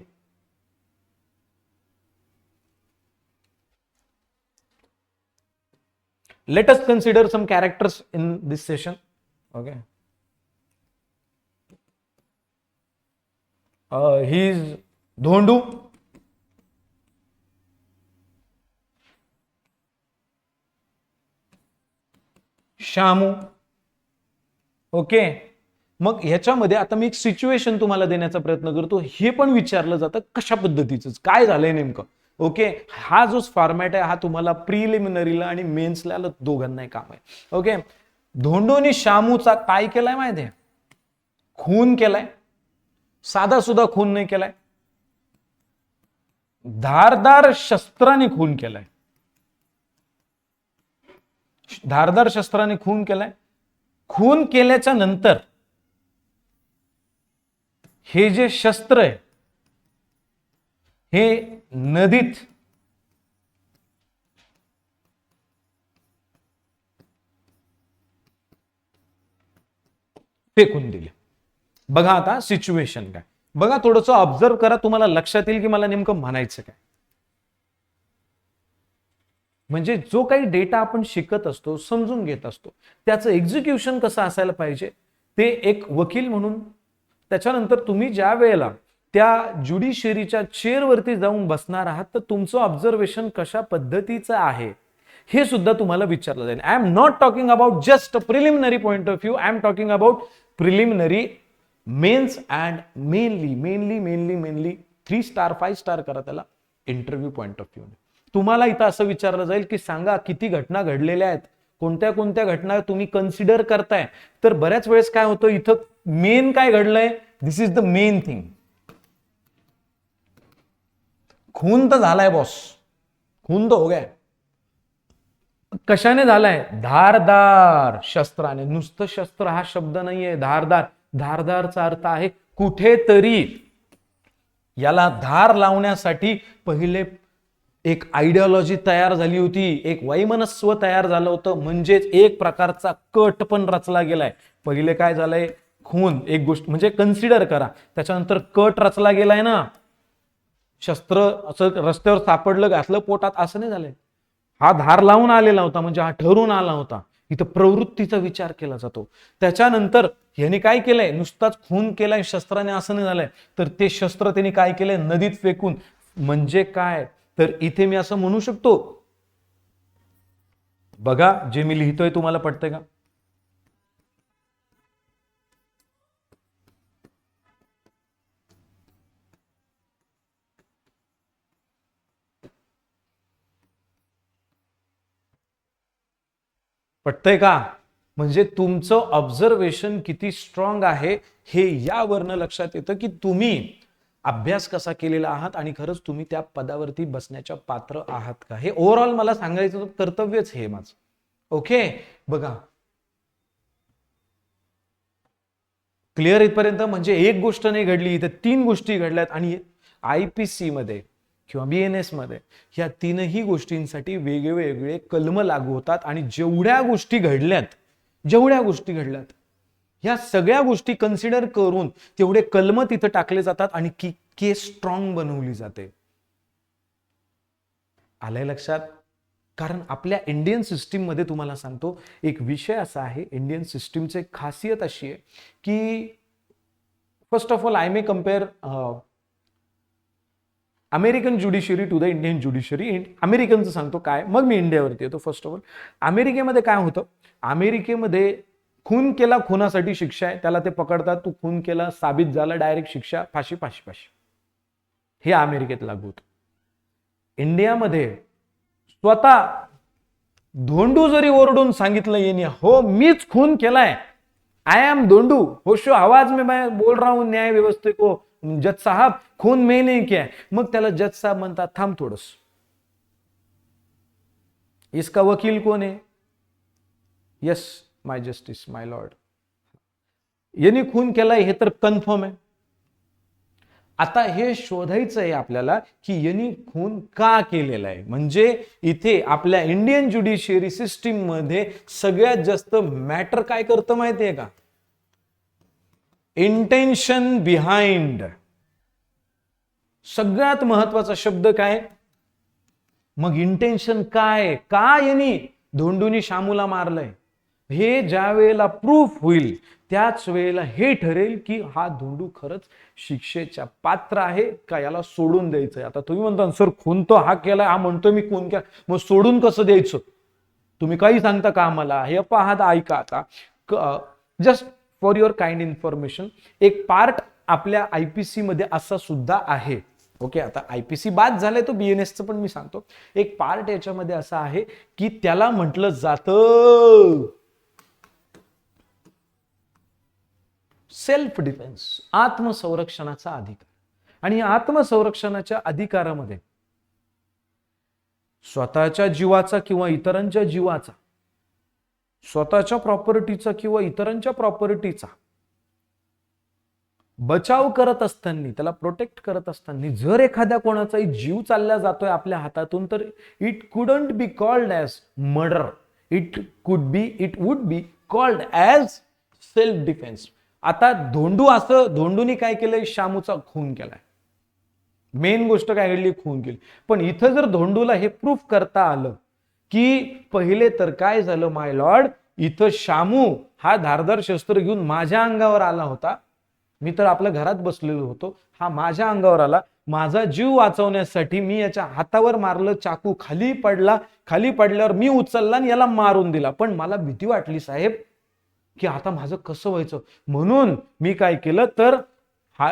Let us consider some characters in this session. Okay. He is Dhondu. Shamu. Okay. मग ह्याच्यामध्ये आता मी एक सिच्युएशन तुम्हाला देण्याचा प्रयत्न करतो. हे पण विचारलं जातं कशा पद्धतीचं, काय झालंय नेमकं. ओके, हा जो फॉर्मॅट आहे हा तुम्हाला प्रिलिमिनरीला आणि मेन्सला दोघांनाही काम आहे. ओके, धोंडोनी शामूचा काय केलाय माहितीये, खून केलाय. साधा सुद्धा खून नाही केलाय, धारदार शस्त्राने खून केलाय. धारदार शस्त्राने खून केलाय. खून केल्याच्या नंतर हे जे शस्त्र आहे हे नदीत फेकून दिले. बघा आता सिच्युएशन काय, बघा थोडंसं ऑब्झर्व करा, तुम्हाला लक्षात येईल की मला नेमकं म्हणायचं काय. म्हणजे जो काही डेटा आपण शिकत असतो, समजून घेत असतो, त्याचं एक्झिक्युशन कसं असायला पाहिजे ते एक वकील म्हणून. त्याच्यानंतर तुम्ही ज्या वेळेला त्या ज्युडिशियरीच्या चेअरवरती जाऊन बसणार आहात तर तुमचं ऑब्झर्वेशन कशा पद्धतीचं आहे हे सुद्धा तुम्हाला विचारलं जाईल. I am not talking about just preliminary point of view, I am talking about preliminary, mains and mainly 3 star 5 star करा त्याला इंटरव्ह्यू पॉइंट ऑफ व्ह्यू. तुम्हाला इथं असं विचारलं जाईल की सांगा किती घटना घडलेल्या आहेत, कोणत्या कोणत्या घटना तुम्ही कन्सिडर करताय. तर बऱ्याच वेळेस काय होतं, इथं मेन काय घडलंय, दिस इज द मेन थिंग. खून तर झालाय बॉस, खून तर हो गया. कशाने झालाय, धारदार शस्त्राने. नुसतं शस्त्र हा शब्द नाहीये, धारदार. धारदारचा अर्थ आहे कुठेतरी याला धार लावण्यासाठी पहिले एक आयडिओलॉजी तयार झाली होती, एक वैमनस्व तयार झालं होतं, म्हणजेच एक प्रकारचा कट पण रचला गेलाय. पहिले काय झालंय, खून एक गोष्ट म्हणजे कन्सिडर करा, त्याच्यानंतर कट रचला गेलाय ना, शस्त्र असं रस्त्यावर सापडलं घातलं पोटात असं नाही झालंय. हा धार लावून आलेला होता, म्हणजे हा ठरून आला होता. इथं प्रवृत्तीचा विचार केला जातो. त्याच्यानंतर ह्याने काय केलंय, नुसताच खून केलाय शस्त्राने असं नाही झालंय, तर ते शस्त्र त्यांनी काय केलंय, नदीत फेकून. म्हणजे काय, तर इथे मी असं म्हणू शकतो, बघा जे मी लिहितोय तुम्हाला पटतंय का. पटतंय का. म्हणजे तुमचं ऑब्झर्वेशन किती स्ट्रॉंग आहे हे यावरनं लक्षात येतं की तुम्ही अभ्यास कसा केलेला आहात आणि खरंच तुम्ही त्या पदावरती बसण्याच्या पात्र आहात का, हे ओव्हरऑल मला सांगायचं कर्तव्यच हे माझं. ओके, बघा क्लिअर इथपर्यंत. म्हणजे एक गोष्ट नाही घडली, इथे 3 गोष्टी घडल्यात आणि IPC मध्ये किंवा BNS मध्ये ह्या 3ही गोष्टींसाठी वेगवेगळे कलम लागू होतात. आणि जेवढ्या गोष्टी घडल्यात ह्या सगळ्या गोष्टी कन्सिडर करून तेवढे कलम तिथं टाकले जातात आणि केस स्ट्रॉंग बनवली जाते. आलंय लक्षात. कारण आपल्या इंडियन सिस्टीम मध्ये तुम्हाला सांगतो एक विषय असा आहे, इंडियन सिस्टीमची खासियत अशी आहे की first of all I may compare American judiciary to the Indian judiciary. अमेरिकनचं सांगतो काय, मग मी इंडियावरती येतो. फर्स्ट ऑफ ऑल अमेरिकेमध्ये काय होतं, अमेरिकेमध्ये खून केला, खुनासाठी शिक्षा आहे, त्याला ते पकडतात, तू खून केला साबित झाला, डायरेक्ट शिक्षा फाशी फाशी फाशी. हे अमेरिकेत लागू होतं. इंडियामध्ये स्वतः धोंडू जरी ओरडून सांगितलं येणे, हो मीच खून केलाय, आई एम धोंडू, होशो आवाज में मैं बोल रहा हूं न्याय व्यवस्था को, जज साहब खून मैं नहीं किया, मग त्याला जज साहब म्हणतात थांब थोडस, इसका वकील कोण आहे, यस माय जस्टिस माय लॉर्ड, यांनी खून केलाय हे तर कन्फर्म आहे. आता हे शोधायचं आहे आपल्याला की यांनी खून का केलेला आहे. म्हणजे इथे आपल्या इंडियन ज्युडिशियरी सिस्टीम मध्ये सगळ्यात जास्त मॅटर काय करतं माहितीये का, इंटेन्शन बिहाइंड. सगळ्यात महत्वाचा शब्द काय, मग इंटेन्शन काय, का यांनी धोंडूनी शामूला मारलंय, हे ज्या वेळेला प्रूफ होईल त्याच वेळेला हे ठरेल की हा धोंडू खरंच शिक्षेच्या पात्र आहे का, याला सोडून द्यायचंय. आता तुम्ही म्हणता सर खून तो हा केलाय, हा म्हणतोय मी खून केला, मग सोडून कसं द्यायचं, तुम्ही काही सांगता का आम्हाला, हे पाहता ऐका. आता just for your kind information, एक पार्ट आपल्या आयपीसी मध्ये असा सुद्धा आहे. ओके, आता आयपीसी बाद झालंय तो बीएनएसचं पण मी सांगतो. एक पार्ट याच्यामध्ये असा आहे की त्याला म्हटलं जातं सेल्फ डिफेन्स, आत्मसंरक्षणाचा अधिकार. आणि आत्मसंरक्षणाच्या अधिकारामध्ये स्वतःच्या जीवाचा किंवा इतरांच्या जीवाचा, स्वतःच्या प्रॉपर्टीचा किंवा इतरांच्या प्रॉपर्टीचा बचाव करत असताना, त्याला प्रोटेक्ट करत असताना जर एखाद्या कोणाचाही जीव चालला जातोय आपल्या हातातून, तर it couldn't be called as murder, it would be called as self defence. आता धोंडूनी काय केलंय, शामूचा खून केलाय, मेन गोष्ट काय घडली, खून केली. पण इथं जर धोंडूला हे प्रूफ करता आलं की पहिले तर काय झालं माय लॉर्ड, इथं शामू हा धारदार शस्त्र घेऊन माझ्या अंगावर आला होता, मी तर आपल्या घरात बसलेलो होतो, हा माझ्या अंगावर आला, माझा जीव वाचवण्यासाठी मी याच्या हातावर मारलं, चाकू खाली पडला, खाली पडल्यावर मी उचलला आणि याला मारून दिला. पण मला भीती वाटली साहेब की आता माझं कसं व्हायचं, म्हणून मी काय केलं तर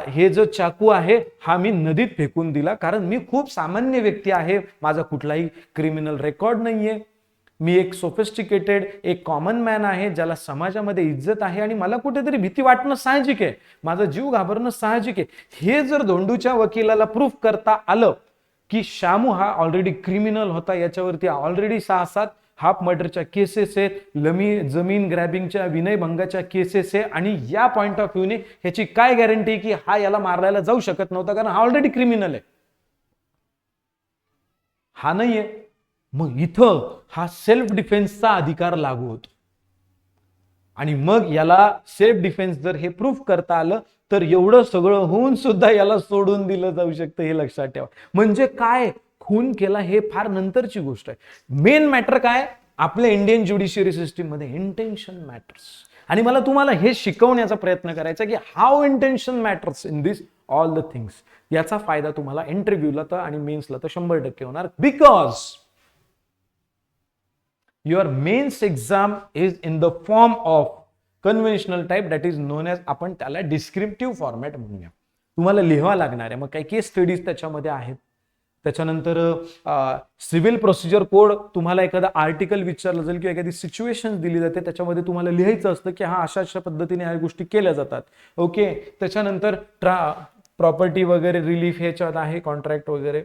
हे जो चाकू आहे हा मी नदीत फेकून दिला, कारण मी खूप सामान्य व्यक्ती आहे, माझा कुठलाही क्रिमिनल रेकॉर्ड नाहीये, मी एक सोफिस्टिकेटेड एक कॉमन मॅन आहे, ज्याला समाजामध्ये इज्जत आहे, आणि मला कुठेतरी भीती वाटणं साहजिक आहे, माझा जीव घाबरणं साहजिक आहे. हे जर धोंडूच्या वकिलाला प्रूफ करता आलं की शामू हा ऑलरेडी क्रिमिनल होता, याच्यावरती ऑलरेडी 6-7 हाफ मर्डरच्या केसेस आहेत, जमीन ग्रॅबिंगच्या, विनयभंगाच्या केसेस आहे, आणि या पॉइंट ऑफ व्ह्यूने ह्याची काय गॅरंटी की हा याला मारायला जाऊ शकत नव्हता, कारण हा ऑलरेडी क्रिमिनल आहे, हा नाहीये. मग इथं हा सेल्फ डिफेन्सचा अधिकार लागू होतो. आणि मग याला सेल्फ डिफेन्स जर हे प्रूफ करता आलं तर एवढं सगळं होऊन सुद्धा याला सोडून दिलं जाऊ शकतं, हे लक्षात ठेवा. म्हणजे काय, खून केला हे फार नंतरची गोष्ट आहे. मेन मॅटर काय, आपल्या इंडियन ज्युडिशियरी सिस्टीम मध्ये इंटेन्शन मॅटर्स. आणि मला तुम्हाला हे शिकवण्याचा प्रयत्न करायचा की how intention matters in this all the things. याचा फायदा तुम्हाला इंटरव्ह्यूला तर आणि मेन्सला तर 100% होणार, because your mains exam is in the form of conventional type, that is known as, आपण त्याला डिस्क्रिप्टिव्ह फॉर्मॅट म्हणूया. तुम्हाला लिहावं लागणार आहे, मग काही केस स्टडीज त्याच्यामध्ये आहेत. त्याच्यानंतर सिव्हिल प्रोसिजर कोड, तुम्हाला एखादा आर्टिकल विचारलं जाईल किंवा एखादी सिच्युएशन दिली जाते, त्याच्यामध्ये तुम्हाला लिहायचं असतं की हा अशा अशा पद्धतीने ह्या गोष्टी केल्या जातात. ओके, त्याच्यानंतर प्रॉपर्टी वगैरे रिलीफ ह्याच्यात आहे, कॉन्ट्रॅक्ट वगैरे,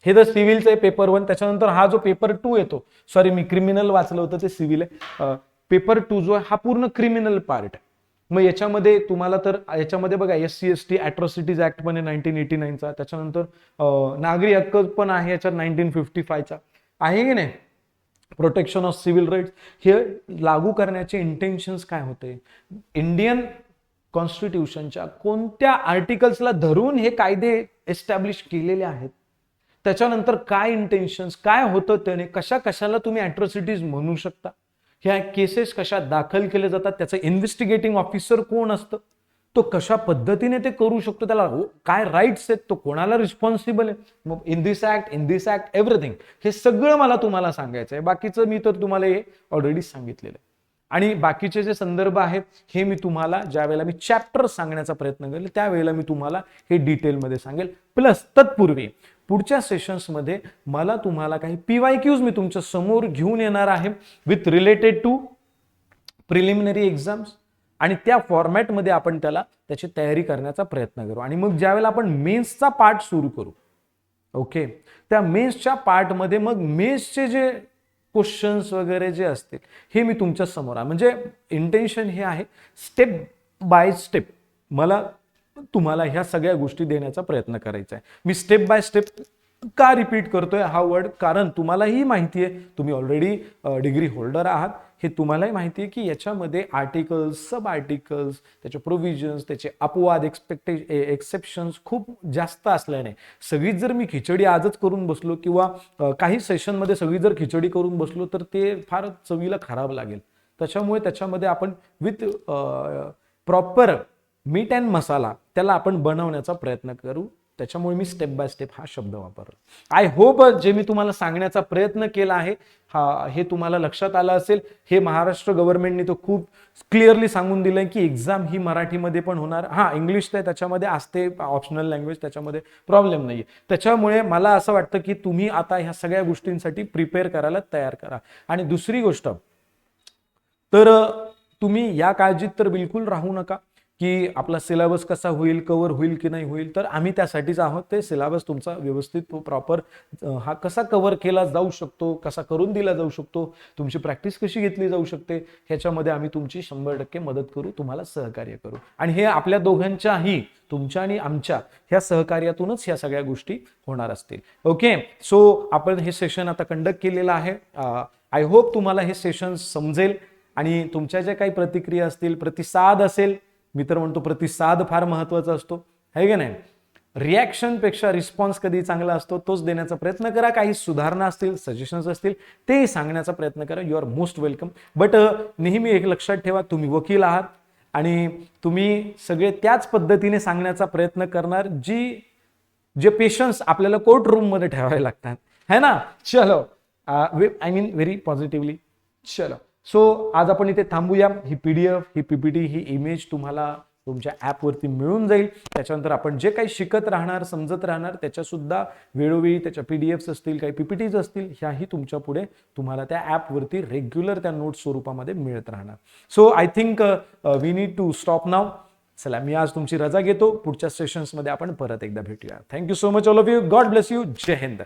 हे तर सिव्हिलचं आहे पेपर 1. त्याच्यानंतर हा जो पेपर 2 येतो, सॉरी मी क्रिमिनल वाचलं होतं ते सिव्हिल आहे, पेपर 2 जो आहे हा पूर्ण क्रिमिनल पार्ट आहे. मग याच्यामध्ये तुम्हाला तर याच्यामध्ये बघा SC/ST अॅट्रॉसिटीज ऍक्ट पण आहे 1989चा, त्याच्यानंतर नागरी हक्क पण आहे याच्यात 1955चा, आहे की नाही, प्रोटेक्शन ऑफ सिव्हिल राईट्स. हे लागू करण्याचे इंटेन्शन्स काय होते, इंडियन कॉन्स्टिट्यूशनच्या कोणत्या आर्टिकल्सला धरून हे कायदे एस्टॅब्लिश केलेले आहेत, त्याच्यानंतर काय इंटेन्शन्स काय होतं, त्याने कशा कशाला तुम्ही अॅट्रॉसिटीज म्हणू शकता, ह्या केसेस कशा दाखल केल्या जातात, त्याचं इन्व्हेस्टिगेटिंग ऑफिसर कोण असतं, तो कशा पद्धतीने ते करू शकतो, त्याला काय राईट्स आहेत, तो कोणाला रिस्पॉन्सिबल आहे, मग इन दिस ऍक्ट एव्हरीथिंग, हे सगळं मला तुम्हाला सांगायचं आहे. बाकीचं मी तर तुम्हाला हे ऑलरेडी सांगितलेलं आहे. आणि बाकीचे जे संदर्भ आहेत हे मी तुम्हाला ज्या वेळेला मी चॅप्टर सांगण्याचा प्रयत्न करेल त्यावेळेला मी तुम्हाला हे डिटेलमध्ये सांगेल. प्लस तत्पूर्वी पुढच्या सेशन्समध्ये मला तुम्हाला काही PYQs मी तुमच्या समोर घेऊन येणार आहे with related to preliminary exams, आणि त्या फॉर्मॅटमध्ये आपण त्याची तयारी करण्याचा प्रयत्न करू. आणि मग ज्यावेळेला आपण मेन्सचा पार्ट सुरू करू, ओके, त्या मेन्सच्या पार्टमध्ये मग मेन्सचे जे क्वेश्चन्स वगैरे जे असतील हे मी तुमच्या समोर आहे. म्हणजे इंटेन्शन हे आहे स्टेप बाय स्टेप मला तुम्हाला ह्या सगळ्या गोष्टी देण्याचा प्रयत्न करायचा आहे. मी स्टेप बाय स्टेप का रिपीट करतोय हा वर्ड, कारण तुम्हालाही माहिती आहे, तुम्ही ऑलरेडी डिग्री होल्डर आहात, हे तुम्हालाही माहिती आहे की याच्यामध्ये आर्टिकल्स, सब आर्टिकल्स, त्याचे प्रोव्हिजन्स, त्याचे अपवाद, एक्सेप्शन्स खूप जास्त असल्याने सगळीच जर मी खिचडी आजच करून बसलो किंवा काही सेशनमध्ये सगळी जर खिचडी करून बसलो तर ते फार चवीला खराब लागेल. त्याच्यामध्ये आपण विथ प्रॉपर मीट अँड मसाला त्याला आपण बनवण्याचा प्रयत्न करू. त्याच्यामुळे मी स्टेप बाय स्टेप हा शब्द वापरला. आय होप जे मी तुम्हाला सांगण्याचा प्रयत्न केला आहे हे तुम्हाला लक्षात आलं असेल. हे महाराष्ट्र गव्हर्नमेंटने तो खूप क्लिअरली सांगून दिलंय की एक्झाम ही मराठीमध्ये पण होणार. इंग्लिश तर त्याच्यामध्ये असते, ऑप्शनल लँग्वेज, त्याच्यामध्ये प्रॉब्लेम नाहीये. त्याच्यामुळे मला असं वाटतं की तुम्ही आता ह्या सगळ्या गोष्टींसाठी प्रिपेअर करायला तयार करा. आणि दुसरी गोष्ट तर तुम्ही या काळजीत तर बिलकुल राहू नका की आपला सिलेबस कसा होईल, कव्हर होईल की नाही होईल. तर आम्ही त्यासाठीच आहोत. ते सिलेबस तुमचा व्यवस्थित प्रॉपर हा कसा कव्हर केला जाऊ शकतो, कसा करून दिला जाऊ शकतो, तुमची प्रॅक्टिस कशी घेतली जाऊ शकते, ह्याच्यामध्ये आम्ही तुमची 100% मदत करू, तुम्हाला सहकार्य करू. आणि हे आपल्या दोघांच्याही, तुमच्या आणि आमच्या ह्या सहकार्यातूनच ह्या सगळ्या गोष्टी होणार असतील. ओके, सो आपण हे सेशन आता कंडक्ट केलेलं आहे. आय होप तुम्हाला हे सेशन समजेल आणि तुमच्या ज्या काही प्रतिक्रिया असतील, प्रतिसाद असेल, मी तर म्हणतो प्रतिसाद फार महत्वाचा असतो, है की नाही. रिॲक्शन पेक्षा रिस्पॉन्स कधी चांगला असतो, तोच देण्याचा प्रयत्न करा. काही सुधारणा असतील, सजेशन्स असतील, ते सांगण्याचा प्रयत्न करा. You are most welcome. But नेहमी एक लक्षात ठेवा, तुम्ही वकील आहात आणि तुम्ही सगळे त्याच पद्धतीने सांगण्याचा प्रयत्न करणार जे पेशन्स आपल्याला कोर्ट रूम मध्ये ठेवावे लागतात, है ना. चलो, आय मीन व्हेरी पॉझिटिव्हली. चलो, सो आज आपण इथे थांबूया. ही PDF, ही PPT, ही इमेज तुम्हाला तुमच्या ॲपवरती मिळून जाईल. त्याच्यानंतर आपण जे काही शिकत राहणार, समजत राहणार, त्याच्या सुद्धा वेळोवेळी त्याच्या PDFs असतील, काही PPTs असतील, ह्याही तुमच्या पुढे तुम्हाला त्या ॲपवरती रेग्युलर त्या नोट स्वरूपामध्ये मिळत राहणार. So I think we need to stop now. चला, मी आज तुमची रजा घेतो. पुढच्या सेशन्समध्ये आपण परत एकदा भेटूया. Thank you so much all of you. God bless you. जय हिंद.